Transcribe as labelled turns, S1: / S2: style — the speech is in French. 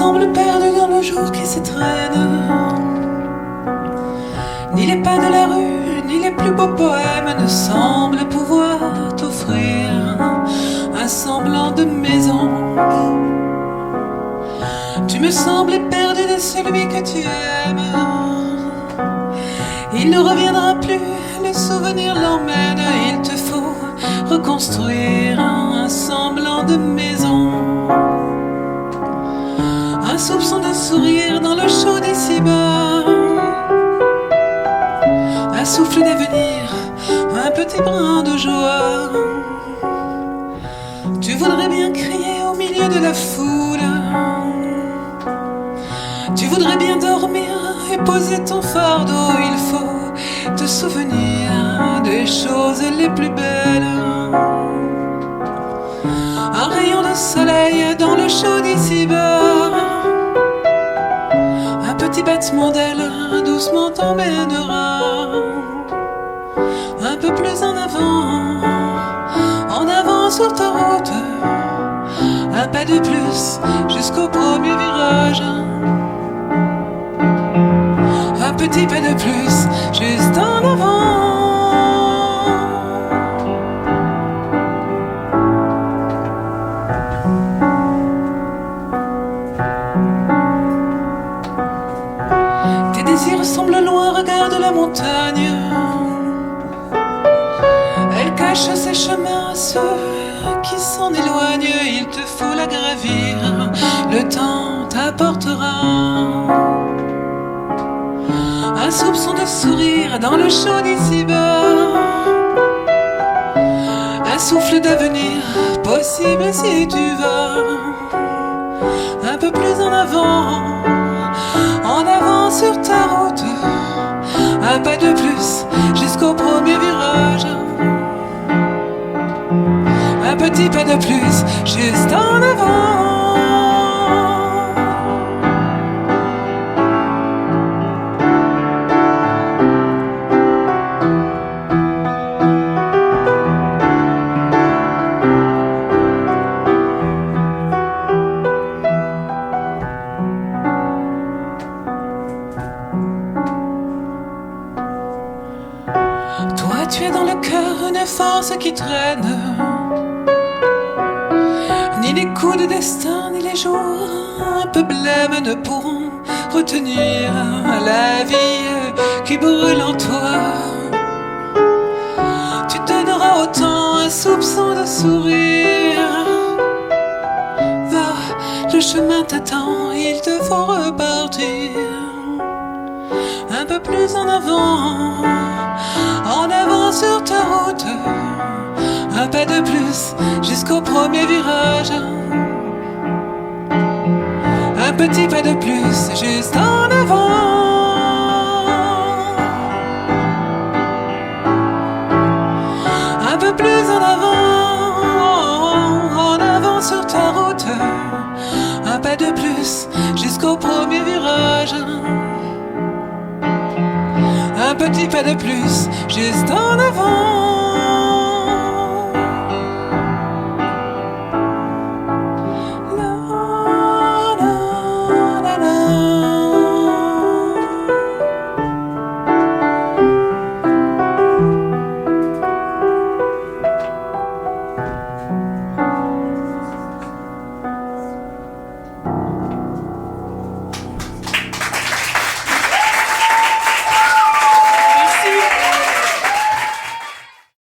S1: sembles perdu dans le jour qui s'étraîne. Ni les pas de la rue, ni les plus beaux poèmes ne semblent pouvoir t'offrir un semblant de maison. Tu me sembles perdu de celui que tu aimes. Il ne reviendra plus, le souvenir l'emmène. Il te faut reconstruire un semblant de maison. Un soupçon de sourire dans le chaud d'ici-bas. Un souffle d'avenir, un petit brin de joie. Tu voudrais bien crier au milieu de la foule. Tu voudrais bien dormir et poser ton fardeau. Il faut te souvenir des choses les plus belles. Un rayon de soleil dans le chaud d'ici-bas. Un petit battement d'aile doucement t'emmènera un peu plus en avant sur ta route. Un pas de plus jusqu'au premier virage. Un petit pas de plus juste en avant. Tes désirs semblent loin, regarde la montagne. Elle cache ses chemins à ceux qui s'en éloignent. Il te faut la gravir, le temps t'apportera un soupçon de sourire dans le chaud d'ici-bas. Un souffle d'avenir possible si tu vas un peu plus en avant sur ta route. Un pas de plus jusqu'au premier virage. Un petit pas de plus juste en avant. Toi, tu es dans le cœur une force qui traîne. Ni les coups de destin, ni les jours un peu blêmes ne pourront retenir la vie qui brûle en toi. Tu donneras au temps un soupçon de sourire. Va, le chemin t'attend, il te faut repartir un peu plus en avant sur ta route. Un pas de plus jusqu'au premier virage. Un petit pas de plus juste en avant. Un peu plus en avant sur ta route. Un pas de plus jusqu'au premier virage. Un petit pas de plus juste en avant.